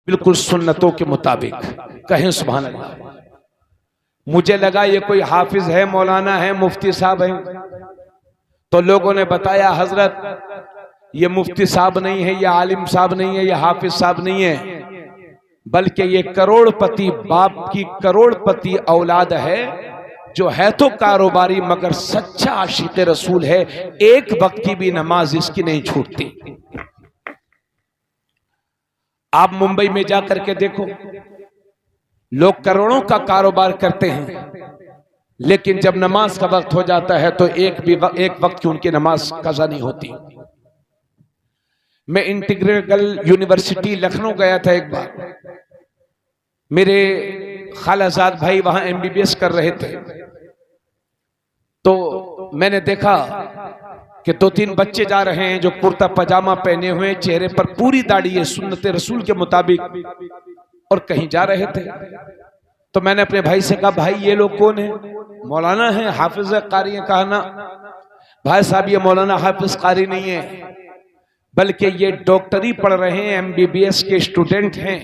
बिल्कुल सुन्नतों के मुताबिक। कहें सुभान अल्लाह। मुझे लगा ये कोई हाफिज है, मौलाना है, मुफ्ती साहब है, तो लोगों ने बताया हजरत ये मुफ्ती साहब नहीं है, ये आलिम साहब नहीं है, ये हाफिज साहब नहीं है, बल्कि ये करोड़पति बाप की करोड़पति औलाद है, जो है तो कारोबारी मगर सच्चा आशिक रसूल है। एक वक्त की भी नमाज इसकी नहीं छूटती। आप मुंबई में जाकर के देखो, लोग करोड़ों का कारोबार करते हैं, लेकिन जब नमाज का वक्त हो जाता है तो एक वक्त की उनकी नमाज कज़ा नहीं होती। मैं इंटीग्रल यूनिवर्सिटी लखनऊ गया था एक बार, मेरे खालाजाद भाई वहां एमबीबीएस कर रहे थे, तो मैंने देखा कि 2-3 बच्चे जा रहे हैं जो कुर्ता पजामा पहने हुए, चेहरे पर पूरी दाढ़ी है सुन्नत रसूल के मुताबिक, और कहीं जा रहे थे। तो मैंने अपने भाई से कहा, भाई ये लोग कौन है? मौलाना है, हाफिज कारी है? कहा ना भाई साहब, ये मौलाना हाफिज कारी नहीं है, बल्कि ये डॉक्टरी पढ़ रहे हैं, एमबीबीएस के स्टूडेंट हैं,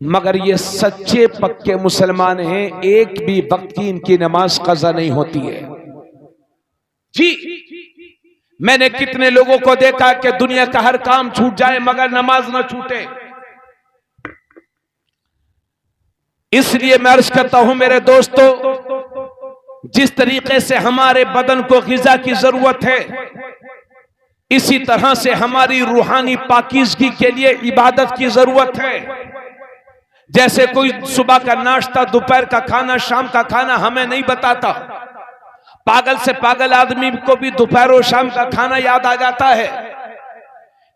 मगर ये सच्चे पक्के मुसलमान हैं, एक भी वक्त की इनकी नमाज कज़ा नहीं होती है। जी, मैंने कितने लोगों को देखा कि दुनिया का हर काम छूट जाए मगर नमाज ना छूटे। इसलिए मैं अर्ज करता हूं मेरे दोस्तों, जिस तरीके से हमारे बदन को ग़िज़ा की जरूरत है, इसी तरह से हमारी रूहानी पाकीज़गी के लिए इबादत की जरूरत है। जैसे कोई सुबह का नाश्ता, दोपहर का खाना, शाम का खाना हमें नहीं बताता, पागल से पागल आदमी को भी दोपहर और शाम का खाना याद आ जाता है।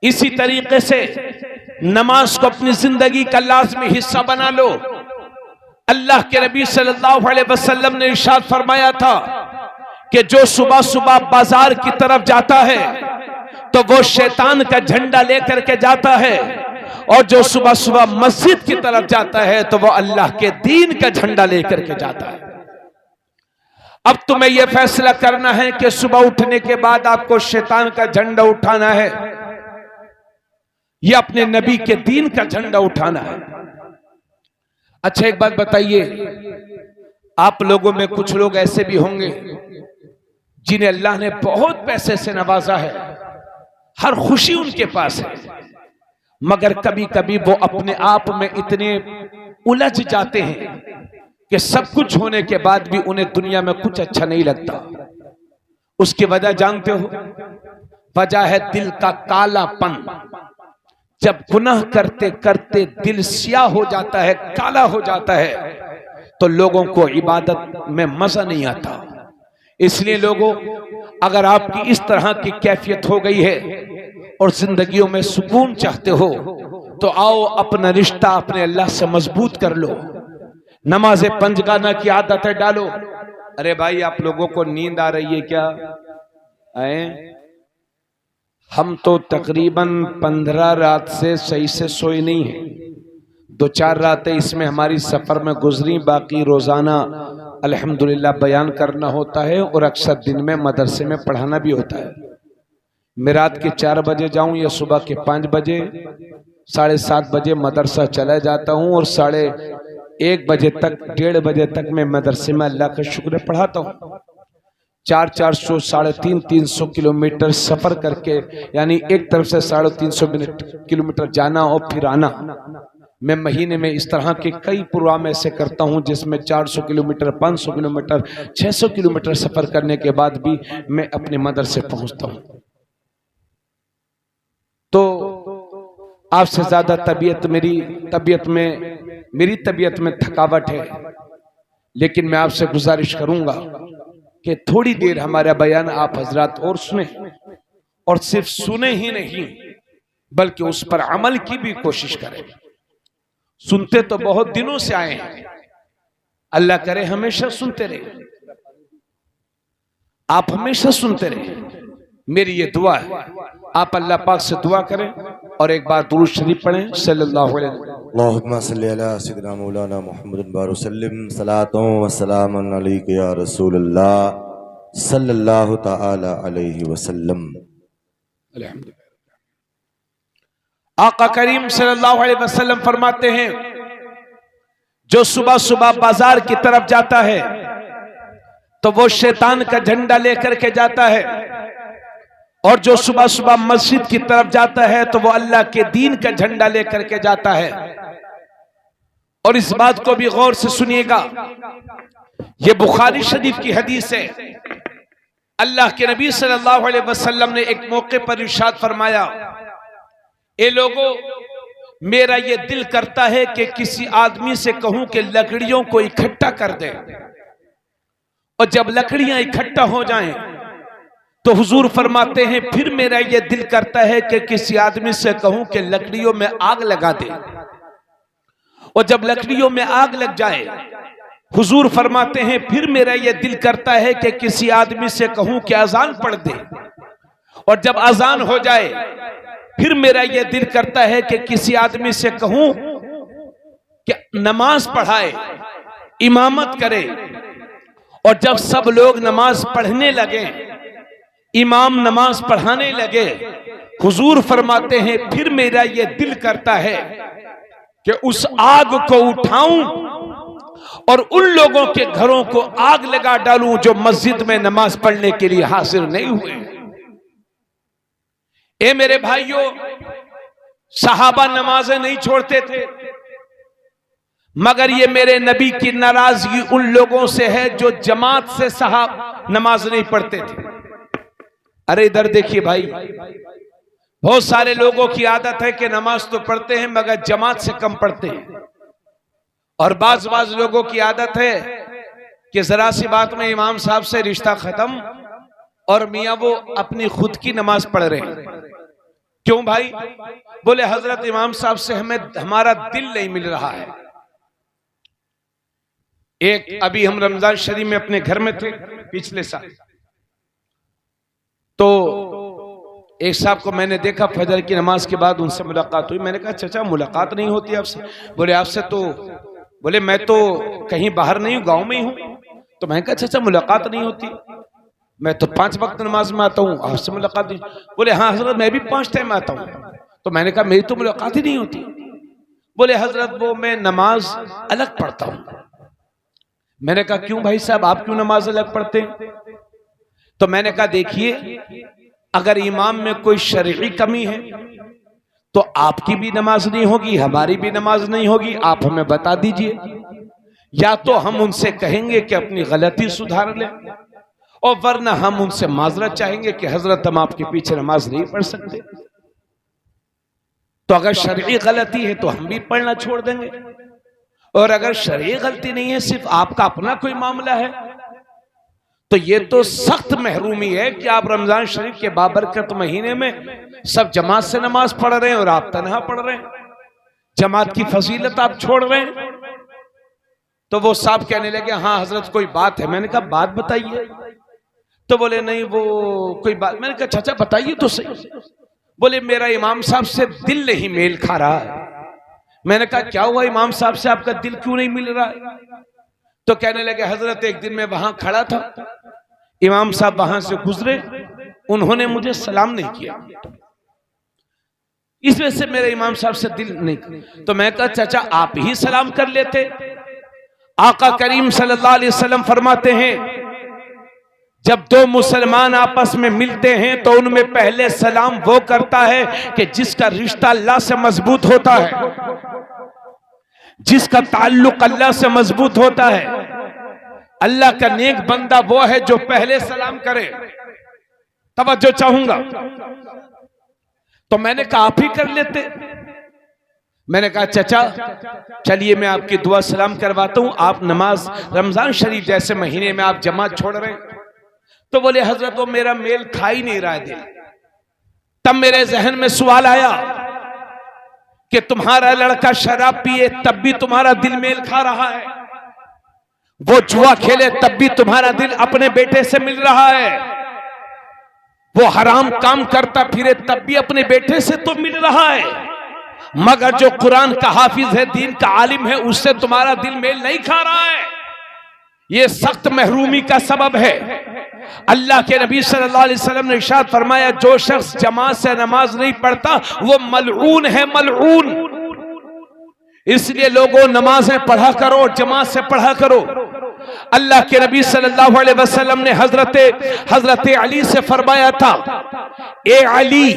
इसी तरीके से नमाज को अपनी जिंदगी का लाज़मी हिस्सा बना लो। अल्लाह के नबी सल्लल्लाहु अलैहि वसल्लम ने इरशाद फरमाया था कि जो सुबह सुबह बाजार की तरफ जाता है तो वो शैतान का झंडा लेकर के जाता है, और जो सुबह सुबह मस्जिद की तरफ जाता है तो वो अल्लाह के दीन का झंडा लेकर के जाता है। अब तुम्हें यह फैसला करना है कि सुबह उठने के बाद आपको शैतान का झंडा उठाना है या अपने नबी के दीन का झंडा उठाना है। अच्छा, एक बात बताइए, आप लोगों में कुछ लोग ऐसे भी होंगे जिन्हें अल्लाह ने बहुत पैसे से नवाजा है, हर खुशी उनके पास है, मगर कभी कभी वो अपने आप में इतने उलझ जाते हैं कि सब कुछ होने के बाद भी उन्हें दुनिया में कुछ अच्छा नहीं लगता। उसकी वजह जानते हो? वजह है दिल का कालापन। जब गुनाह करते करते दिल स्याह हो जाता है, काला हो जाता है, तो लोगों को इबादत में मजा नहीं आता। इसलिए लोगों, अगर आपकी इस तरह की कैफियत हो गई है और जिंदगियों में सुकून चाहते हो, तो आओ अपना रिश्ता अपने अल्लाह से मजबूत कर लो, नमाज पंजगाना की आदतें डालो। अरे भाई, आप लोगों को नींद आ रही है क्या? आए? हम तो तकरीबन 15 रात से सही से सोए नहीं है। 2-4 रातें इसमें हमारी सफर में गुजरी, बाकी रोजाना अल्हम्दुलिल्लाह बयान करना होता है और अक्सर दिन में मदरसे में पढ़ाना भी होता है। मैं रात के 4 बजे जाऊं या सुबह के 5 बजे, 7:30 बजे मदरसा चला जाता हूं और 1:30 बजे तक, 1:30 बजे तक मैं मदरसे में अल्लाह का शुक्र पढ़ाता हूं। 400, 350 किलोमीटर सफर करके, यानी एक तरफ से 350 किलोमीटर जाना और फिर आना। मैं महीने में इस तरह के कई प्रोग्राम ऐसे करता हूं जिसमें 400 किलोमीटर, 500 किलोमीटर, 600 किलोमीटर सफर करने के बाद भी मैं अपने मदरसे पहुंचता हूं। तो आपसे ज्यादा मेरी तबीयत में थकावट है, लेकिन मैं आपसे गुजारिश करूंगा कि थोड़ी देर हमारा बयान आप हजरात और सुने, और सिर्फ सुने ही नहीं बल्कि उस पर अमल की भी कोशिश करें। सुनते तो बहुत दिनों से आए हैं, अल्लाह करे हमेशा सुनते रहे, आप हमेशा सुनते रहे, मेरी ये दुआ है। आप अल्लाह पाक से दुआ करें और एक बार दुरूद शरीफ पढ़ें सल्लल्लाहु अलैहि अल्लाहुम्मा सल्ली अला सय्यिदिना मौलाना मुहम्मद व सल्लिम सलातो व सलामुन अलैका या रसूलल्लाह सल्लल्लाहु तआला अलैहि वसल्लम। अल्हम्दुलिल्लाह। आका करीम सल्लल्लाहु अलैहि वसल्लम फरमाते हैं, जो सुबह सुबह बाजार की तरफ जाता है तो वो शैतान का झंडा लेकर के जाता है, और जो सुबह सुबह मस्जिद की तरफ जाता है तो वो अल्लाह के दीन का झंडा लेकर के जाता है। और इस बात को भी गौर से सुनिएगा, ये बुखारी शरीफ की हदीस है। अल्लाह के नबी सल्लल्लाहु अलैहि वसल्लम ने एक मौके पर इरशाद फरमाया, ए लोगों, मेरा ये दिल करता है कि किसी आदमी से कहूं कि लकड़ियों को इकट्ठा कर दे, और जब लकड़ियां इकट्ठा हो जाएं तो हुजूर फरमाते हैं फिर मेरा ये दिल करता है कि किसी आदमी से कहूं कि लकड़ियों में आग लगा दे, और जब लकड़ियों में आग लग जाए हुजूर फरमाते हैं फिर मेरा ये दिल करता है कि किसी आदमी से कहूं कि अजान पढ़ दे, और जब अजान हो जाए फिर मेरा ये दिल करता है कि किसी आदमी से कहूं कि नमाज पढ़ाए, इमामत करे। और जब सब लोग नमाज पढ़ने लगे, इमाम नमाज पढ़ाने लगे, हुजूर फरमाते हैं फिर मेरा ये दिल करता है कि उस आग को उठाऊं और उन लोगों के घरों को आग लगा डालूं जो मस्जिद में नमाज पढ़ने के लिए हाजिर नहीं हुए। ए मेरे भाइयों, सहाबा नमाजें नहीं छोड़ते थे, मगर ये मेरे नबी की नाराजगी उन लोगों से है जो जमात से साहब नमाज नहीं पढ़ते थे। अरे इधर देखिए भाई, बहुत सारे लोगों की आदत है कि नमाज तो पढ़ते हैं मगर जमात से कम पढ़ते हैं, और बाज लोगों की आदत है कि जरा सी बात में इमाम साहब से रिश्ता खत्म और मियां वो अपनी खुद की नमाज पढ़ रहे हैं। क्यों भाई? बोले हजरत इमाम साहब से हमारा दिल नहीं मिल रहा है। एक अभी हम रमजान शरीफ में अपने घर में थे पिछले साल, तो एक साहब को मैंने देखा फजर की नमाज के बाद, उनसे मुलाकात हुई। मैंने कहा चाचा मुलाकात नहीं होती आपसे? बोले आपसे तो, बोले मैं तो कहीं बाहर नहीं हूँ, गांव में ही हूँ। तो मैंने कहा चाचा मुलाकात नहीं होती? मैं तो 5 वक्त नमाज में आता हूँ, आपसे मुलाकात नहीं। बोले हाँ हजरत मैं भी 5 टाइम आता हूँ। तो मैंने कहा मेरी तो मुलाकात ही नहीं होती। बोले हजरत वो मैं नमाज अलग पढ़ता हूँ। मैंने कहा क्यों भाई साहब, आप क्यों नमाज अलग पढ़ते हैं? तो मैंने कहा देखिए, अगर इमाम में कोई शरई कमी है तो आपकी भी नमाज नहीं होगी, हमारी भी नमाज नहीं होगी। आप हमें बता दीजिए, या तो हम उनसे कहेंगे कि अपनी गलती सुधार लें, और वरना हम उनसे माजरत चाहेंगे कि हजरत हम आपके पीछे नमाज नहीं पढ़ सकते। तो अगर शरई गलती है तो हम भी पढ़ना छोड़ देंगे, और अगर शरई गलती नहीं है, सिर्फ आपका अपना कोई मामला है, तो ये तो सख्त महरूमी है कि आप रमजान शरीफ के बाबरकत महीने में सब जमात से नमाज पढ़ रहे हैं और आप तन्हा पढ़ रहे हैं, जमात की फजीलत आप छोड़ रहे हैं। तो वो साहब कहने लगे हाँ हजरत कोई बात है। मैंने कहा बात बताइए। तो बोले नहीं वो कोई बात। मैंने कहा चाचा बताइए तो सही। बोले मेरा इमाम साहब से दिल नहीं मेल खा रहा है। मैंने कहा क्या हुआ इमाम साहब से आपका दिल क्यों नहीं मिल रहा है? तो कहने लगे हजरत एक दिन मैं वहां खड़ा था, इमाम साहब वहां से गुजरे, उन्होंने मुझे सलाम नहीं किया, इस वजह से मेरे इमाम साहब से दिल नहीं। तो मैं कहा चाचा आप ही सलाम कर लेते। आका करीम सल्लल्लाहु अलैहि वसल्लम फरमाते हैं जब दो मुसलमान आपस में मिलते हैं तो उनमें पहले सलाम वो करता है कि जिसका रिश्ता अल्लाह से मजबूत होता है, जिसका ताल्लुक अल्लाह से मजबूत होता है। अल्लाह का नेक बंदा वो है जो पहले सलाम करे। तवज्जो चाहूंगा। तो मैंने कहा आप ही कर लेते। मैंने कहा चाचा चलिए मैं आपकी दुआ सलाम करवाता हूं, आप नमाज रमजान शरीफ जैसे महीने में आप जमात छोड़ रहे हैं। तो बोले हजरत वो मेरा मेल खा ही नहीं रहा है दिल। तब मेरे जहन में सवाल आया कि तुम्हारा लड़का शराब पिए तब भी तुम्हारा दिल मेल खा रहा है, वो जुआ खेले तब भी तुम्हारा दिल अपने बेटे से मिल रहा है, वो हराम काम करता फिरे तब भी अपने बेटे से तो मिल रहा है, मगर जो कुरान का हाफिज है, दीन का आलिम है, उससे तुम्हारा दिल मेल नहीं खा रहा है। ये सख्त महरूमी का सबब है। अल्लाह के नबी सल्लल्लाहु अलैहि वसल्लम ने इरशाद फरमाया, जो शख्स जमात से नमाज नहीं पढ़ता वो मलऊन है, मलऊन। इसलिए लोगों नमाजें पढ़ा करो, जमात से पढ़ा करो। अल्लाह के नबी सल्लल्लाहु अलैहि वसल्लम ने हजरत अली से फरमाया था, ए अली,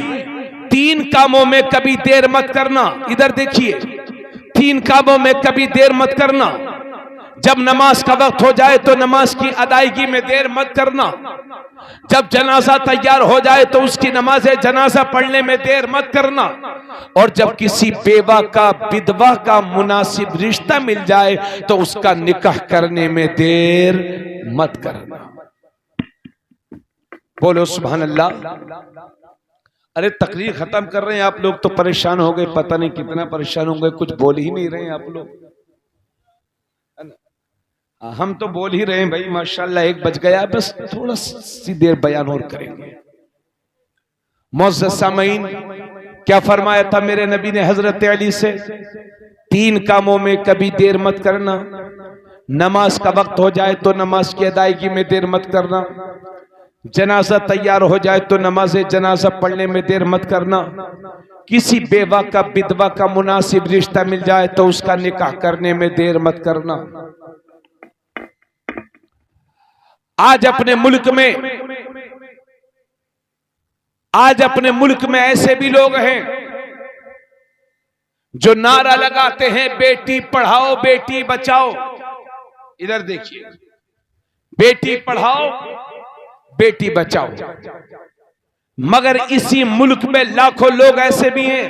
3 कामों में कभी देर मत करना। इधर देखिए, 3 कामों में कभी देर मत करना। जब नमाज का वक्त हो जाए तो नमाज की अदायगी में देर मत करना। जब जनाजा तैयार हो जाए तो उसकी नमाज जनाजा पढ़ने में देर मत करना। और जब किसी बेवा का, विधवा का मुनासिब रिश्ता मिल जाए तो उसका निकाह करने में देर मत करना। बोलो सुभान अल्लाह। अरे तकरीर खत्म कर रहे हैं आप लोग तो परेशान हो गए, पता नहीं कितना परेशान हो गए, कुछ बोल ही नहीं रहे हैं आप लोग। हम तो बोल ही रहे हैं भाई, माशाल्लाह 1 बज गया, बस थोड़ा सी देर बयान और करेंगे। मुअज़्ज़ज़ सामईन, क्या फरमाया था मेरे नबी ने हजरत अली से? 3 कामों में कभी देर मत करना। नमाज का वक्त हो जाए तो नमाज की अदायगी में देर मत करना। जनाजा तैयार हो जाए तो नमाज जनाजा पढ़ने में देर मत करना। किसी बेवा का, विधवा का मुनासिब रिश्ता मिल जाए तो उसका निकाह करने में देर मत करना। आज अपने मुल्क में ऐसे भी लोग हैं जो नारा लगाते हैं, बेटी पढ़ाओ बेटी बचाओ। इधर देखिए, बेटी पढ़ाओ बेटी बचाओ। मगर इसी मुल्क में लाखों लोग ऐसे भी हैं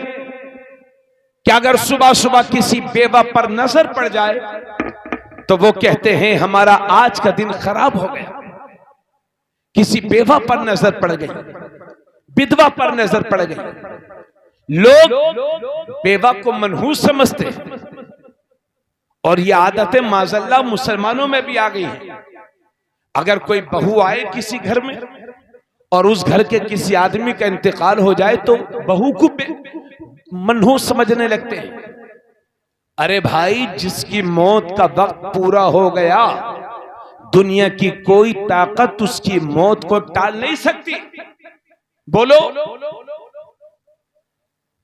कि अगर सुबह सुबह किसी बेवा पर नजर पड़ जाए तो वो कहते हैं हमारा आज का दिन खराब हो गया। किसी बेवा पर नजर पड़ गई, विधवा पर नजर पड़ गई। लोग बेवा को मनहूस समझते हैं और ये आदतें माज़अल्लाह मुसलमानों में भी आ गई हैं। अगर कोई बहू आए किसी घर में और उस घर के किसी आदमी का इंतकाल हो जाए तो बहू को मनहूस समझने लगते हैं। अरे भाई, जिसकी मौत का वक्त पूरा हो गया, दुनिया की कोई ताकत उसकी मौत को टाल नहीं सकती। बोलो।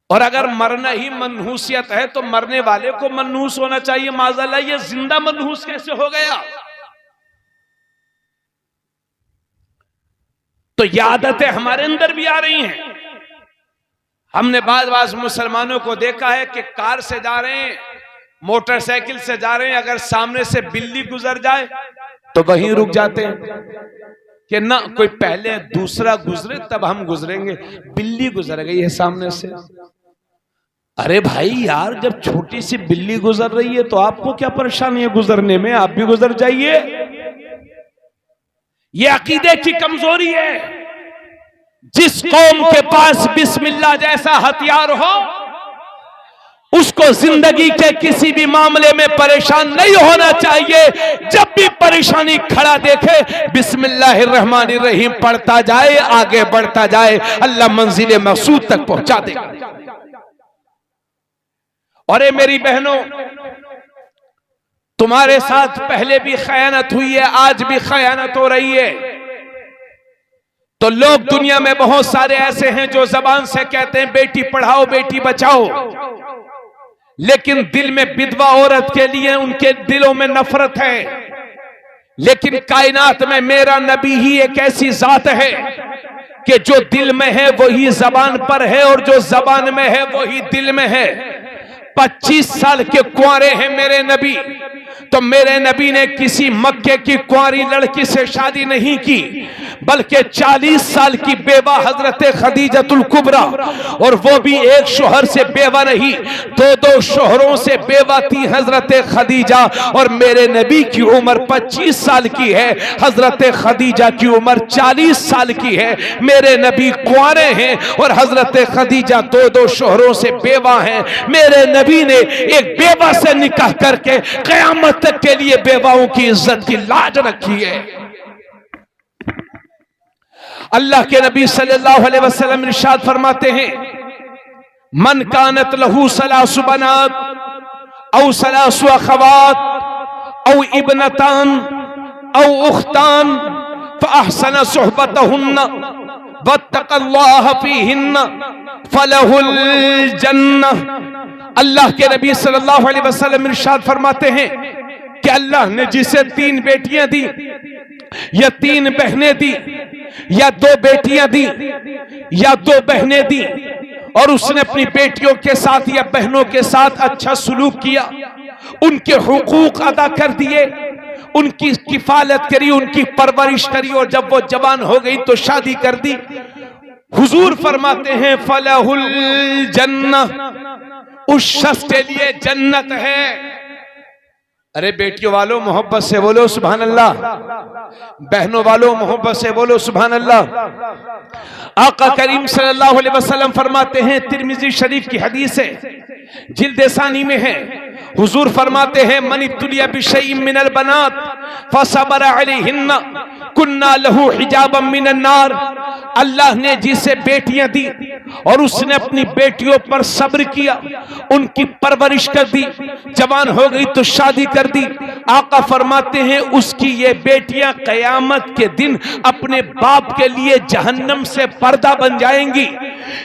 और अगर मरना ही मनहूसियत है तो मरने वाले को मनहूस होना चाहिए। माज़अल्लाह, ये जिंदा मनहूस कैसे हो गया? तो ये आदतें हमारे अंदर भी आ रही हैं। हमने बाज मुसलमानों को देखा है कि कार से जा रहे हैं, मोटरसाइकिल से जा रहे हैं, अगर सामने से बिल्ली गुजर जाए तो वहीं रुक जाते हैं कि ना कोई पहले दूसरा गुजरे तब हम गुजरेंगे। बिल्ली गुजर गई है सामने से। अरे भाई यार, जब छोटी सी बिल्ली गुजर रही है तो आपको क्या परेशानी है गुजरने में? आप भी गुजर जाइए। ये अकीदे की कमजोरी है। जिस कौम के पास बिस्मिल्लाह जैसा हथियार हो उसको जिंदगी के किसी भी मामले में परेशान नहीं होना चाहिए। जब भी परेशानी खड़ा देखे बिस्मिल्लाहिर्रहमानिर्रहीम पढ़ता जाए, आगे बढ़ता जाए, अल्लाह मंजिल मकसूद तक पहुंचा देगा। और ये मेरी बहनों, तुम्हारे साथ पहले भी खयानत हुई है, आज भी खयानत हो रही है। तो लोग दुनिया में बहुत सारे ऐसे हैं जो जबान से कहते हैं बेटी पढ़ाओ बेटी बचाओ, लेकिन दिल में विधवा औरत के लिए उनके दिलों में नफरत है। लेकिन कायनात में मेरा नबी ही एक ऐसी जात है कि जो दिल में है वही जबान पर है और जो जबान में है वही दिल में है। 25 साल के कुंवारे हैं मेरे नबी, तो मेरे नबी ने किसी मक्के की कुंवारी लड़की से शादी नहीं की, बल्कि 40 साल की बेवा हजरत खदीजतुल कुबरा, और वो भी एक शोहर से बेवा नहीं, 2-2 शोहरों से बेवा थी हजरत खदीजा। और मेरे नबी की उम्र 25 साल की है, हजरत खदीजा की उम्र 40 साल की है। मेरे नबी कुंवारे हैं और हजरत खदीजा 2-2 शोहरों से बेवा हैं। मेरे नबी ने एक बेवा से निकाह करके क़यामत तक के लिए बेवाओं की इज्जत की लाज रखी है। अल्लाह के नबी सल्लल्लाहु अलैहि वसल्लम इरशाद फरमाते हैं, मन कानत लहू सलासु बनात औ सलासु अखवात औ इब्नतान औ उख्तान फअहसन सुहबतहुन्ना वत्तक़ल्लाह फ़ीहिन्ना फलहुल जन्नह। अल्लाह के नबी सल्लल्लाहु अलैहि वसल्लम इरशाद फरमाते हैं कि अल्लाह ने जिसे 3 बेटियां दी या 3 बहनें दी या 2 बेटियां दी या 2 बहनें दी और उसने अपनी बेटियों के साथ या बहनों के साथ अच्छा सुलूक किया, उनके हुकूक अदा कर दिए, उनकी किफालत करी, उनकी परवरिश करी और जब वो जवान हो गई तो शादी कर दी। हुजूर फरमाते हैं फलहुल जन्नह, उस शख्स के लिए जन्नत है। अरे बेटियों वालों मोहब्बत से बोलो सुभान अल्लाह, बहनों वालों मोहब्बत से बोलो सुभान अल्लाह। आका करीम सल्लल्लाहु अलैहि वसल्लम फरमाते हैं, तिर्मिज़ी शरीफ की हदीस है, जिल्द सानी में है, हुजूर फरमाते हैं मन इब्तुलिया बिशैइन मिनल बनात फसबर अलैहिन्ना कुन्ना लहू हिजाबम मिनन नार। अल्लाह ने जिसे बेटियां दी और उसने अपनी बेटियों पर सब्र किया, उनकी परवरिश कर दी, जवान हो गई तो शादी कर दी। आका फरमाते हैं उसकी ये बेटियां कयामत के दिन अपने बाप के लिए जहन्नम से पर्दा बन जाएंगी।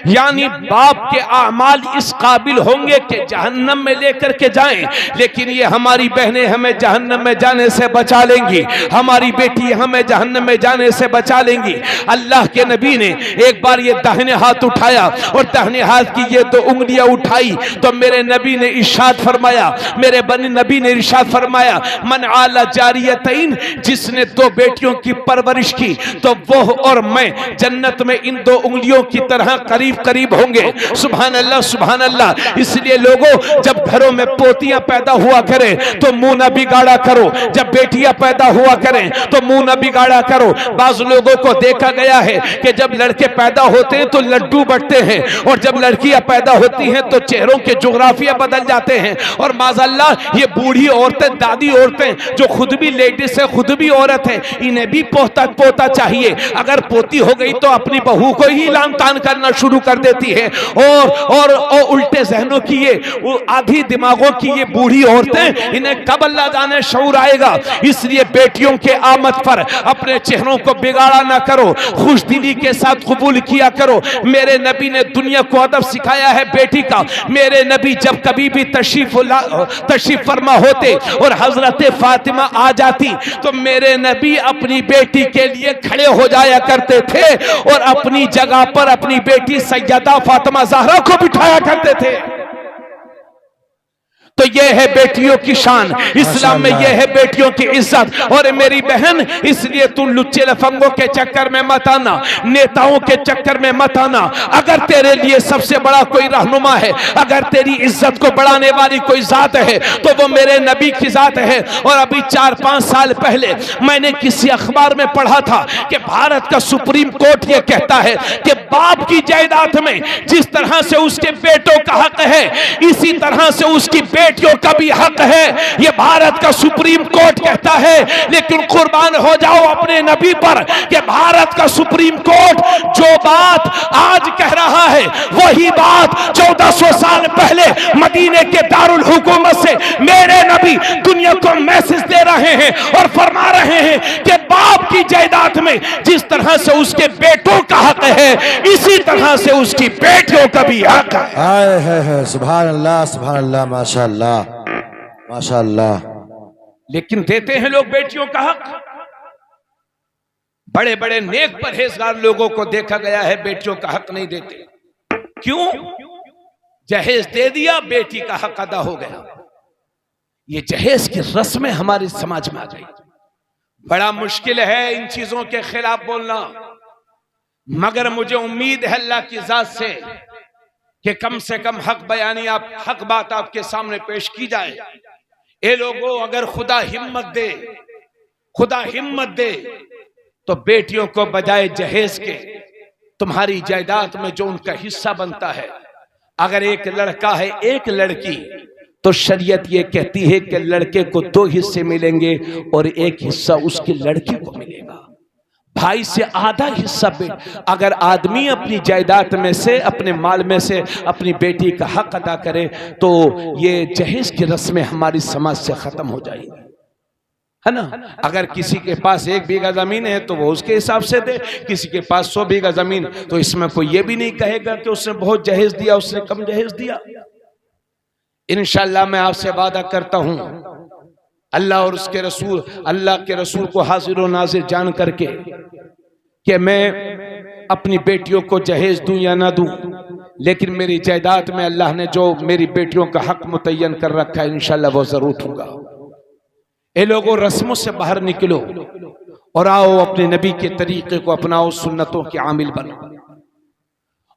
यानी बाप के आमाल इस काबिल होंगे कि जहन्नम में लेकर के जाएं, लेकिन ये हमारी बहनें हमें जहन्नम में जाने से बचा लेंगी, हमारी बेटी हमें जहन्नम में जाने से बचा लेंगी। अल्लाह के नबी ने एक बार ये दाहिने हाथ उठाया और दाहिने हाथ की ये 2 उंगलियां उठाई तो मेरे नबी ने इरशाद फरमाया, मेरे बनी नबी ने इरशाद फरमाया मन आला जारियतैन, जिसने 2 बेटियों की परवरिश की तो वो और मैं जन्नत में इन 2 उंगलियों की तरह करीब करीब होंगे। सुभान अल्लाह सुभान अल्लाह। इसलिए लोगों, जब घरों में पोतियां पैदा हुआ करें तो मुंह न बिगाड़ा करो, जब बेटियां पैदा हुआ करें तो मुंह न बिगाड़ा करो। बाज लोगों को देखा गया है कि जब लड़के पैदा होते हैं तो लड्डू बढ़ते हैं और जब लड़कियां पैदा होती हैं तो चेहरों के जोग्राफिया बदल जाते हैं। और माज़अल्लाह ये बूढ़ी औरतें, दादी औरतें जो खुद भी लेडीज है, खुद भी औरत है, इन्हें भी पोता चाहिए। अगर पोती हो गई तो अपनी बहू को ही लान तान करना शुरू कर देती है। और उल्टे जहनों की ये आधी दिमागों की ये बूढ़ी औरतें, इन्हें कब अल्लाह जाने शऊर आएगा। इसलिए बेटियों के आमद पर अपने चेहरों को बिगाड़ा ना करो, खुशदिली के साथ कबूल किया करो। मेरे नबी ने दुनिया को अदब सिखाया है बेटी का। मेरे नबी जब कभी भी तशरीफ फरमा होते और हजरत फातिमा आ जाती तो मेरे नबी अपनी बेटी के लिए खड़े हो जाया करते थे और अपनी जगह पर अपनी बेटी सैयदा फातिमा ज़हरा को बिठाया करते थे। तो यह है बेटियों की शान, इस्लाम में यह है बेटियों की इज्जत। और मेरी बहन, इसलिए तू लुच्चे लफंगों के चक्कर में मत आना, नेताओं के चक्कर में मत आना। अगर तेरे लिए सबसे बड़ा कोई रहनुमा है, अगर तेरी इज्जत को बढ़ाने वाली कोई जात है तो वो मेरे नबी की जात है। और अभी 4-5 साल पहले मैंने किसी अखबार में पढ़ा था कि भारत का सुप्रीम कोर्ट यह कहता है कि बाप की जायदाद में जिस तरह से उसके बेटों का हक है, इसी तरह से उसकी बेटियों का भी हक है। यह भारत का सुप्रीम कोर्ट कहता है। लेकिन कुर्बान हो जाओ अपने नबी पर कि भारत का सुप्रीम कोर्ट जो बात आज कह रहा है वही बात 1400 साल पहले मदीने के दारुल हुकूमत से मेरे नबी दुनिया को मैसेज दे रहे हैं और फरमा रहे हैं कि बाप की जायदाद में जिस तरह से उसके बेटों का हक है, इसी तरह से उसकी बेटियों का भी हक है। सुभान अल्लाह माशाअल्लाह माशाअल्लाह। लेकिन देते हैं लोग बेटियों का हक। बड़े बड़े नेक परहेजगार लोगों को देखा गया है बेटियों का हक नहीं देते। क्यों? जहेज दे दिया, बेटी का हक अदा हो गया। ये जहेज की रस्में हमारे समाज में आ गई। बड़ा मुश्किल है इन चीजों के खिलाफ बोलना, मगर मुझे उम्मीद है अल्लाह की जात से कि कम से कम हक बयानी, आप हक बात आपके सामने पेश की जाए। ये लोगों, अगर खुदा हिम्मत दे तो बेटियों को बजाय जहेज के तुम्हारी जायदाद में जो उनका हिस्सा बनता है, अगर एक लड़का है एक लड़की, तो शरीयत ये कहती है कि लड़के को 2 हिस्से मिलेंगे और एक हिस्सा उसकी लड़की को मिलेगा। भाई से आधा हिस्सा अगर आदमी अपनी जायदाद में से, अपने माल में से अपनी बेटी का हक अदा करे तो ये जहेज की रस्में हमारी समाज से खत्म हो जाएगी। है ना। अगर किसी के पास 1 बीघा जमीन है तो वो उसके हिसाब से दे, किसी के पास 100 बीघा जमीन, तो इसमें कोई ये भी नहीं कहेगा कि उसने बहुत जहेज दिया, उसने कम जहेज दिया। इंशाअल्लाह मैं आपसे वादा करता हूं, अल्लाह और उसके रसूल, अल्लाह के रसूल को हाजिर और नाजिर जान करके, कि मैं अपनी बेटियों को जहेज दूं या ना दूं, लेकिन मेरी जायदाद में अल्लाह ने जो मेरी बेटियों का हक मुतय्यन कर रखा है, इंशाअल्लाह वो जरूर दूंगा। ए लोगों, रस्मों से बाहर निकलो और आओ अपने नबी के तरीके को अपनाओ, सुन्नतों के आमिल बनो।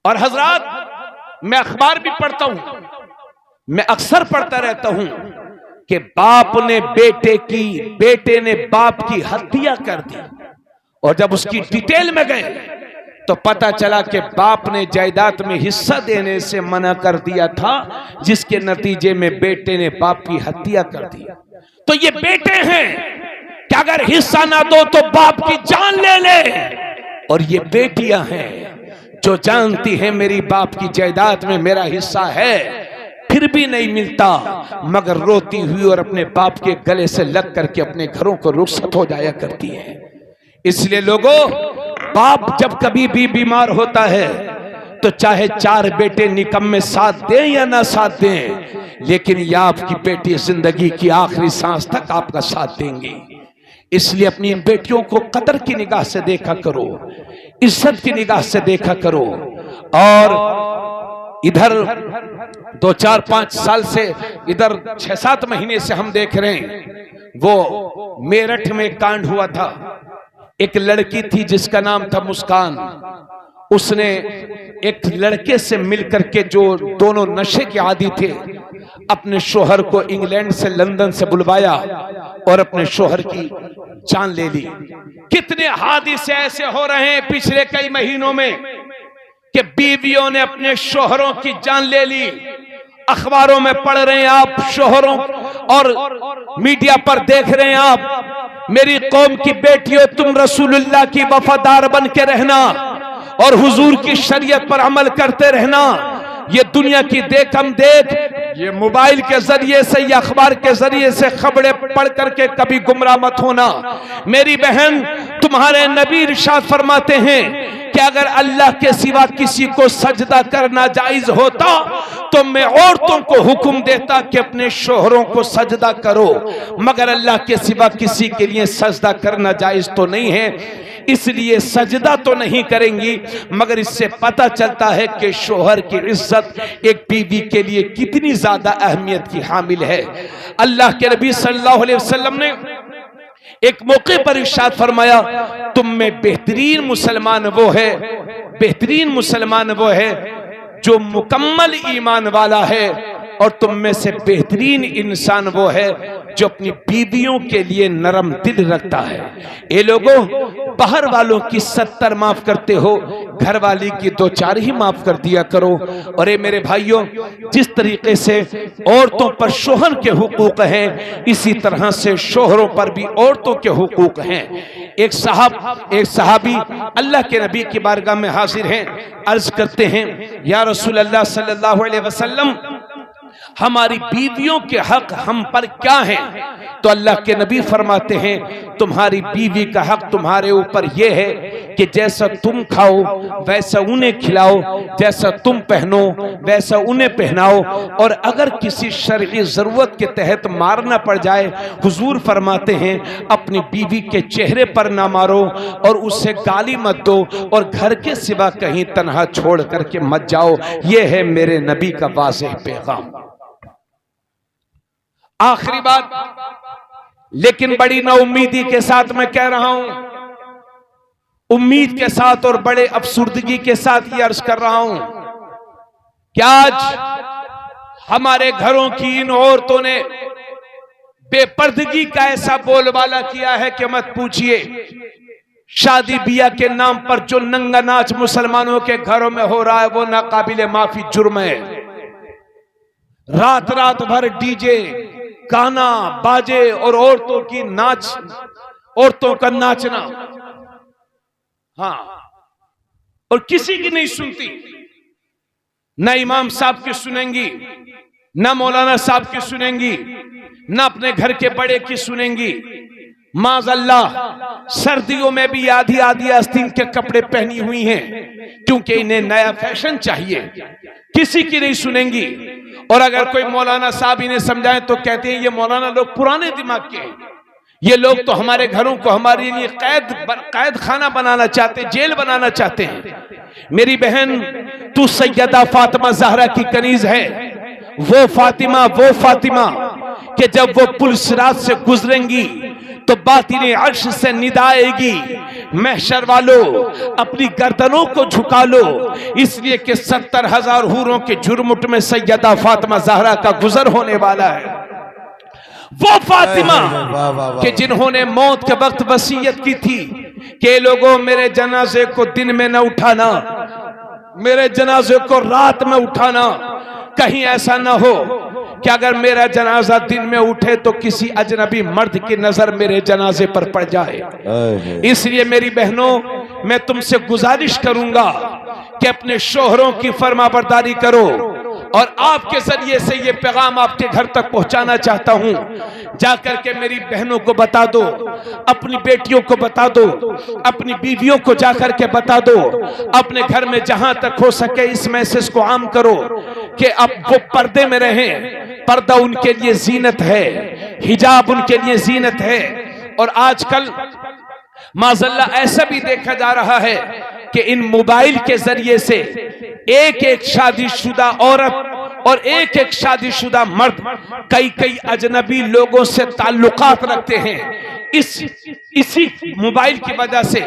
और हजरात, मैं अखबार भी पढ़ता हूं, मैं अक्सर पढ़ता रहता हूं कि बाप ने बेटे की, बेटे ने बाप की हत्या कर दी, और जब उसकी डिटेल में गए तो पता चला कि बाप ने जायदाद में हिस्सा देने से मना कर दिया था, जिसके नतीजे में बेटे ने बाप की हत्या कर दी। तो ये बेटे हैं कि अगर हिस्सा ना दो तो बाप की जान ले ले, और ये बेटियां हैं जो जानती हैं मेरी बाप की जायदाद में मेरा हिस्सा है, फिर भी नहीं मिलता, मगर रोती हुई और अपने बाप के गले से लग करके अपने घरों को रुखसत हो जाया करती हैं। इसलिए लोगों, बाप जब कभी भी बीमार होता है तो चाहे 4 बेटे निकम्मे साथ दें या ना साथ दें, लेकिन यह आपकी बेटी जिंदगी की आखिरी सांस तक आपका साथ देंगी। इसलिए अपनी इन बेटियों को कदर की निगाह से देखा करो, इज्जत की निगाह से देखा करो। और इधर 2, 4, 5 साल से, इधर 6, 7 महीने से हम देख रहे हैं, वो मेरठ में कांड हुआ था। एक लड़की थी जिसका नाम था मुस्कान, उसने एक लड़के से मिलकर के, जो दोनों नशे के आदी थे, अपने शोहर को इंग्लैंड से, लंदन से बुलवाया और अपने शोहर की जान ले ली। कितने हादसे ऐसे हो रहे हैं पिछले कई महीनों में कि बीवियों ने अपने शोहरों की जान ले ली। अखबारों में पढ़ रहे हैं आप, शोहरों, और मीडिया पर देख रहे हैं आप। मेरी कौम की बेटियों, तुम रसूलुल्लाह की वफादार बन के रहना और हुजूर की शरीयत पर अमल करते रहना। ये दुनिया की देख हम देख, ये मोबाइल के जरिए से या अखबार के जरिए से खबरें पढ़ करके कभी गुमराह मत होना। मेरी बहन, तुम्हारे नबी इरशाद फरमाते हैं कि अगर अल्लाह के सिवा किसी को सजदा करना जायज होता तो मैं औरतों को हुक्म देता कि अपने शोहरों को सजदा करो, मगर अल्लाह के सिवा किसी के लिए सजदा करना जायज तो नहीं है, इसलिए सजदा तो नहीं करेंगी। मगर इससे पता चलता है कि शोहर की इज्जत एक बीवी के लिए कितनी ज्यादा अहमियत की हामिल है। अल्लाह के नबी सल्लल्लाहु अलैहि वसल्लम ने एक मौके पर इरशाद फरमाया, तुम में बेहतरीन मुसलमान वो है, बेहतरीन मुसलमान वो है जो मुकम्मल ईमान वाला है, और तुम में से बेहतरीन इंसान वो है जो अपनी बीवियों के लिए नरम दिल रखता है। ये लोगों, बाहर वालों की 70 माफ करते हो, घर वाली की 2-4 ही माफ कर दिया करो। और ये मेरे भाइयों, जिस तरीके से औरतों पर शोहर के हुकूक हैं, इसी तरह से शोहरों पर भी औरतों के हुकूक हैं। एक सहाबी अल्लाह के नबी की बारगाह में हाजिर हैं, अर्ज करते हैं, या रसूल अल्लाह सल्लल्लाहु अलैहि वसल्लम, हमारी बीवियों के हक हम पर क्या है? तो अल्लाह के नबी फरमाते हैं, तुम्हारी बीवी का हक तुम्हारे ऊपर यह है कि जैसा तुम खाओ वैसा उन्हें खिलाओ, जैसा तुम पहनो वैसा उन्हें पहनाओ, और अगर किसी शरई जरूरत के तहत मारना पड़ जाए, हुजूर फरमाते हैं अपनी बीवी के चेहरे पर ना मारो और उससे गाली मत दो, और घर के सिवा कहीं तन्हा छोड़ करके मत जाओ। यह है मेरे नबी का वाज़ेह पैगाम। आखिरी बात, लेकिन बड़ी नाउम्मीदी के साथ मैं कह रहा हूं, उम्मीद के साथ और बड़े अफसुर्दगी के साथ ये अर्ज कर रहा हूं कि आज हमारे घरों की इन औरतों ने बेपर्दगी का ऐसा बोलबाला किया है कि मत पूछिए। शादी बिया के नाम पर जो नंगा नाच मुसलमानों के घरों में हो रहा है वो नाकाबिले माफी जुर्म है। रात रात भर डीजे, गाना बाजे और औरतों की नाच, औरतों का नाचना, हाँ, और किसी की नहीं सुनती। ना इमाम साहब की सुनेंगी, ना मौलाना साहब की सुनेंगी, ना अपने घर के बड़े की सुनेंगी। माज़अल्लाह सर्दियों में भी आधी आधी आस्तीन के कपड़े पहनी हुई हैं, क्योंकि इन्हें नया फैशन चाहिए, किसी की नहीं सुनेंगी। और अगर कोई मौलाना साहब इन्हें समझाए तो कहते हैं ये मौलाना लोग पुराने दिमाग के हैं, ये लोग तो हमारे घरों को हमारे लिए कैद खाना बनाना चाहते, जेल बनाना चाहते हैं। मेरी बहन, तू सैयदा फातिमा ज़हरा की कनीज है, वो फातिमा कि जब वो पुल सिरात से गुजरेंगी तो बातिने अर्श से निदा आएगी, महशर वालों अपनी गर्दनों को झुका लो, इसलिए कि 70,000 हूरों के झुरमुट में सैयदा फातिमा ज़हरा का गुजर होने वाला है। वो फातिमा कि जिन्होंने मौत के वक्त वसीयत की थी कि लोगों मेरे जनाजे को दिन में न उठाना, मेरे जनाजे को रात में उठाना, कहीं ऐसा न हो कि अगर मेरा जनाजा दिन में उठे तो किसी अजनबी मर्द की नजर मेरे जनाजे पर पड़ जाए। इसलिए मेरी बहनों, मैं तुमसे गुजारिश करूंगा कि अपने शोहरों की फरमाबरदारी करो, और आपके जरिए से ये पैगाम आपके घर तक पहुंचाना चाहता हूं। जाकर के मेरी बहनों को बता दो, अपनी बेटियों को बता दो, अपनी बीवियों को जाकर के बता दो, अपने घर में जहां तक हो सके इस मैसेज को आम करो कि अब वो पर्दे में रहें। पर्दा उनके लिए जीनत है, हिजाब उनके लिए जीनत है। और आजकल माज़अल्लाह ऐसा भी देखा जा रहा है कि इन मोबाइल के जरिए से एक एक शादीशुदा औरत और एक एक शादीशुदा मर्द कई अजनबी लोगों से ताल्लुकात रखते हैं। इसी मोबाइल की वजह से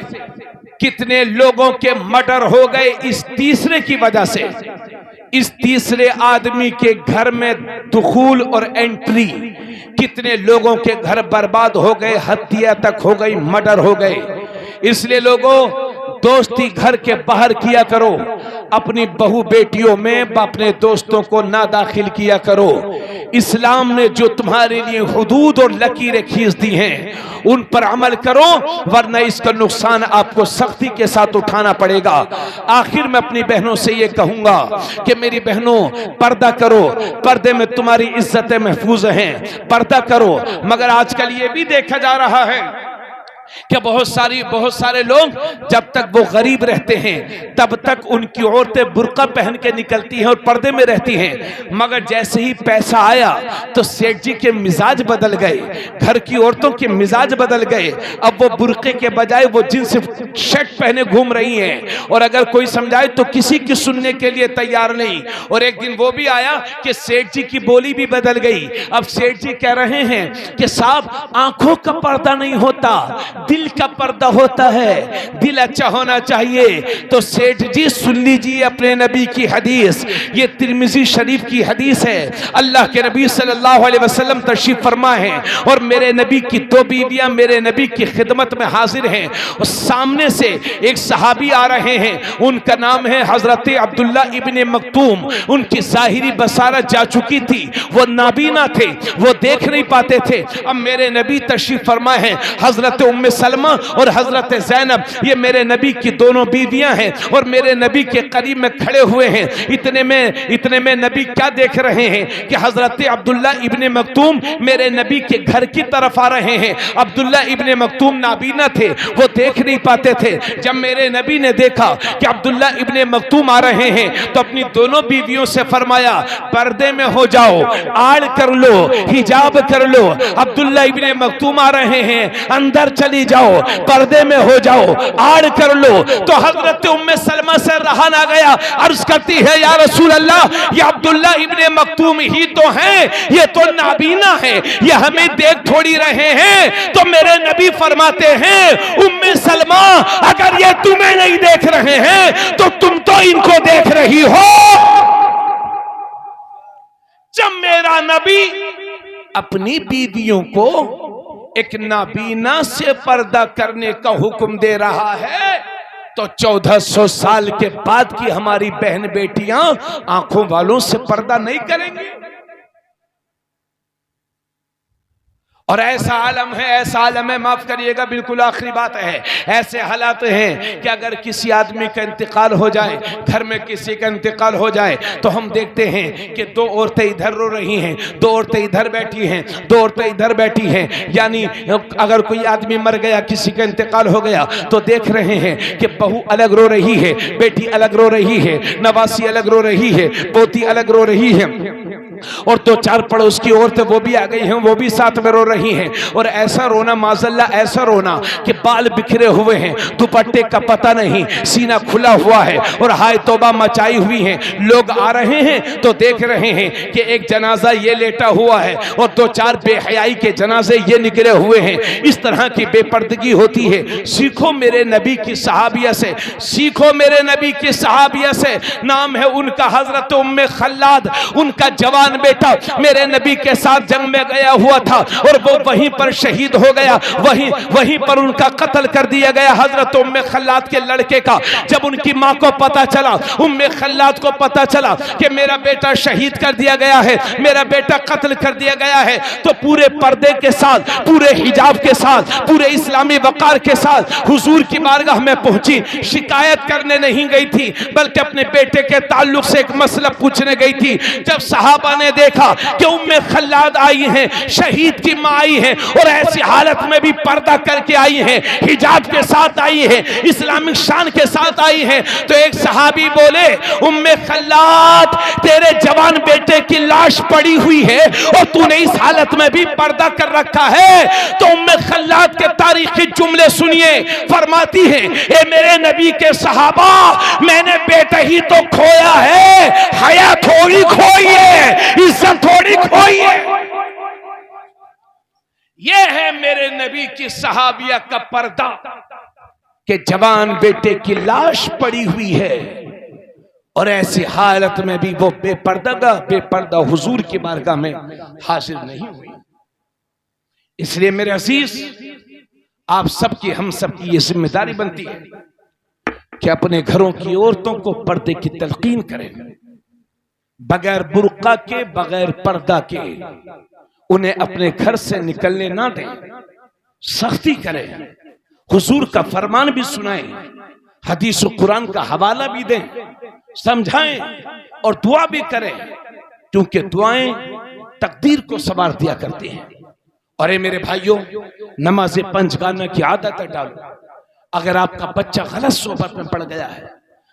कितने लोगों के मर्डर हो गए, इस तीसरे की वजह से, इस तीसरे आदमी के घर में दुखूल और एंट्री, कितने लोगों के घर बर्बाद हो गए, हत्या तक हो गई, मर्डर हो गए। इसलिए लोगों, दोस्ती घर के बाहर किया करो, अपनी बहू बेटियों में अपने दोस्तों को ना दाखिल किया करो। इस्लाम ने जो तुम्हारे लिए हुदूद और लकीरें खींच दी हैं उन पर अमल करो, वरना इसका नुकसान आपको सख्ती के साथ उठाना पड़ेगा। आखिर में अपनी बहनों से ये कहूंगा कि मेरी बहनों, पर्दा करो, पर्दे में तुम्हारी इज्जतें महफूज हैं, पर्दा करो। मगर आजकल ये भी देखा जा रहा है कि बहुत सारे लोग जब तक वो गरीब रहते हैं तब तक उनकी औरतें बुर्का पहन के निकलती हैं और पर्दे में रहती हैं, मगर जैसे ही पैसा आया तो सेठ जी के मिजाज बदल गए, घर की औरतों के मिजाज बदल गए। अब वो बुर्के के बजाय वो जींस शर्ट पहने घूम रही हैं, और अगर कोई समझाए तो किसी की सुनने के लिए तैयार नहीं। और एक दिन वो भी आया कि सेठ जी की बोली भी बदल गई। अब सेठ जी कह रहे हैं कि साहब, आंखों का पर्दा नहीं होता, दिल का पर्दा होता है, दिल अच्छा होना चाहिए। तो सेठ जी सुन लीजिए अपने नबी की हदीस, ये तिर्मिज़ी शरीफ की हदीस है। अल्लाह के नबी सल्लल्लाहु अलैहि वसल्लम तशरीफ फरमा है और मेरे नबी की दो बीवियां मेरे नबी की खिदमत में हाजिर हैं। और सामने से एक सहाबी आ रहे हैं, उनका नाम है हजरत अब्दुल्ला इब्ने मक्तूम। उनकी ज़ाहिरी बसारत जा चुकी थी, वो नाबीना थे, वो देख नहीं पाते थे। अब मेरे नबी तशरीफ फरमा है, हजरत उम्मे सलमा और हजरत ज़ैनब, ये मेरे नबी की दोनों बीवियां हैं और मेरे नबी के करीब में खड़े हुए हैं। इतने में नबी क्या देख रहे हैं कि हजरत अब्दुल्ला इब्ने मक्तूम मेरे नबी के घर की तरफ आ रहे हैं। अब्दुल्ला इब्ने मक्तूम नाबीना थे, वो देख नहीं पाते थे। जब मेरे नबी ने देखा कि अब्दुल्ला इब्ने मक्तूम आ रहे हैं तो अपनी दोनों बीवियों से फरमाया, पर्दे में हो जाओ, आड़ कर लो, हिजाब कर लो। अब्दुल्ला इब्ने मक्तूम आ रहे हैं, अंदर चली जाओ, पर्दे में हो जाओ, आड़ कर लो। तो हजरत उम्मे सलमा से रहा ना गया, अर्ज करती है, या रसूल अल्लाह, ये अब्दुल्ला इब्ने मक्तूम ही तो हैं, ये तो नाबीना है, ये हमें देख थोड़ी रहे हैं। तो मेरे नबी फरमाते हैं, उम्मे सलमा, अगर ये तुम्हें नहीं देख रहे हैं तो तुम तो इनको देख रही हो। जब मेरा नबी अपनी बीवियों को एक नाबीना से पर्दा करने का हुक्म दे रहा है तो 1400 साल के बाद की हमारी बहन बेटियां आंखों वालों से पर्दा नहीं करेंगी। और ऐसा आलम है, ऐसा आलम है, माफ करिएगा बिल्कुल आखिरी बात है, ऐसे हालात हैं कि अगर किसी आदमी का इंतकाल हो जाए, घर में किसी का इंतकाल हो जाए, तो हम देखते हैं कि दो औरतें इधर रो रही हैं, दो औरतें इधर बैठी हैं, दो औरतें इधर बैठी हैं। यानी अगर कोई आदमी मर गया, किसी का इंतकाल हो गया, तो देख रहे हैं कि बहू अलग रो रही है, बेटी अलग रो रही है, नवासी अलग रो रही है, पोती अलग रो रही है, और दो चार पड़ोस की औरतें वो भी आ गई हैं, वो भी साथ में रो रही हैं। और ऐसा रोना, माज़अल्लाह ऐसा रोना कि बाल बिखरे हुए हैं, दुपट्टे का पता नहीं, सीना खुला हुआ है और हाय तौबा मचाई हुई है। लोग आ रहे हैं तो देख रहे हैं कि एक जनाजा ये लेटा हुआ है और दो चार बेहयाई के जनाजे ये निकले हुए हैं। इस तरह की बेपर्दगी होती है। सीखो मेरे नबी की सहाबिया से, सीखो मेरे नबी की सहाबिया से। नाम है उनका हजरत उम्मे खल्लाद। उनका जवान बेटा मेरे नबी के साथ जंग में गया हुआ था और वो वहीं पर शहीद हो गया, वहीं पर उनका कत्ल कर दिया गया हजरत उम्मे खल्लाद के लड़के का। जब उनकी मां को पता चला, उम्मे खल्लाद को पता चला कि मेरा बेटा शहीद कर दिया गया है, मेरा बेटा कत्ल कर दिया गया है, तो पूरे पर्दे के साथ, पूरे हिजाब के साथ, पूरे इस्लामी वकार के साथ हुजूर की बारगाह में पहुंची। शिकायत करने नहीं गई थी, बल्कि अपने बेटे के ताल्लुक से एक मसला पूछने गई थी। जब सहाबा ने देखा कि उम्मे खल्लाद आई हैं, शहीद की मां आई है और ऐसी हालत में भी पर्दा करके आई है, हिजाब के साथ आई है, इस्लामिक शान के साथ आई है, तो एक सहाबी बोले, उम्मे खल्लाद तेरे जवान बेटे की लाश पड़ी हुई है और तूने इस हालत में भी पर्दा कर रखा है। तो उम्मे खल्लाद के तारीखी जुमले सुनिए, फरमाती है, ए मेरे नबी के सहाबा, मैंने बेटा ही तो खोया है, हया थोड़ी खोई है, इज्जत थोड़ी खोई है। ये है मेरे नबी की सहाबिया का पर्दा कि जवान बेटे की लाश पड़ी हुई है और ऐसी हालत में भी वो बेपर्दा हुजूर की बारगाह में हाजिर नहीं हुई। इसलिए मेरे अजीज, आप सबकी, हम सबकी ये जिम्मेदारी बनती है कि अपने घरों की औरतों को पर्दे की तलकीन करें, बगैर बुर्का के, बगैर पर्दा के उन्हें अपने घर से निकलने ना दें, सख्ती करें, हुजूर का फरमान भी सुनाएं, हदीस और कुरान का हवाला भी दें, समझाएं और दुआ भी करें, क्योंकि दुआएं तकदीर को संवार दिया करती हैं। और ये मेरे भाइयों, नमाज़े पंजगाना की आदत डालो। अगर आपका बच्चा गलत सोबत में पड़ गया है,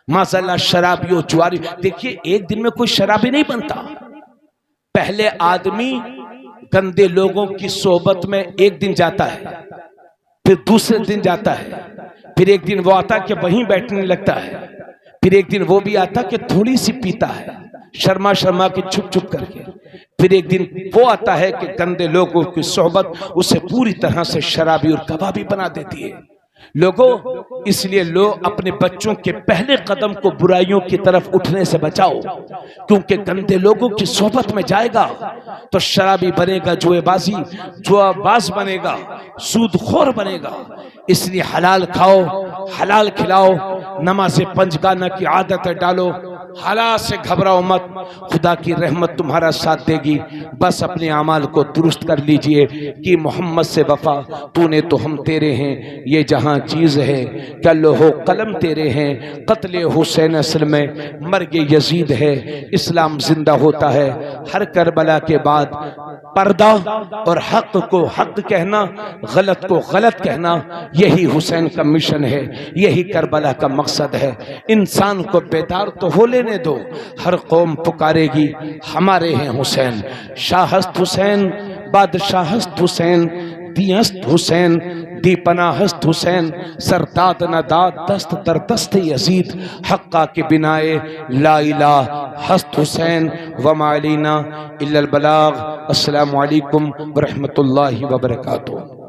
माशाअल्लाह शराबियों, जुआरी, देखिए एक दिन में कोई शराबी नहीं बनता। पहले आदमी गंदे लोगों की सोबत में एक दिन जाता है, फिर दूसरे दिन जाता है, फिर एक दिन वो आता कि वहीं बैठने लगता है, फिर एक दिन वो भी आता कि थोड़ी सी पीता है, शर्मा शर्मा के छुप छुप करके, फिर एक दिन वो आता है कि गंदे लोगों की सोहबत उसे पूरी तरह से शराबी और कबाबी बना देती है। लोगों, इसलिए लोग अपने बच्चों के पहले कदम को बुराइयों की तरफ उठने से बचाओ, क्योंकि गंदे लोगों की सोहबत में जाएगा तो शराबी बनेगा, जुआबाज बनेगा, सूदखोर बनेगा। इसलिए हलाल खाओ, हलाल खिलाओ, नमाज़े पंजगाना की आदत डालो, हालात से घबराओ मत, खुदा की रहमत तुम्हारा साथ देगी। बस अपने अमाल को दुरुस्त कर लीजिए कि मोहम्मद से वफा, तूने तो हम तेरे हैं, ये जहां चीज़ है, क्या लोहो कलम तेरे हैं, कत्ले हुसैन असल में मर्गे यजीद है, इस्लाम जिंदा होता है हर करबला के बाद। पर्दा और हक को हक कहना, गलत को गलत कहना, यही हुसैन का मिशन है, यही करबला का मकसद है। इंसान को बेदार तो हो लेने दो, हर कौम पुकारेगी हमारे हैं हुसैन। शाहस्त हुसैन, बादशाहस्त हुसैन, दियस्त हुसैन, दीपनाहस्त हुसैन, सरदाद नदाद दस्त दर दस्त यजीद, हक्का के बिनाए ला इलाह हस्त हुसैन, वमा अलैना इल्लल बलाग। अस्सलामु अलैकुम व रहमतुल्लाहि व बरकातुहू।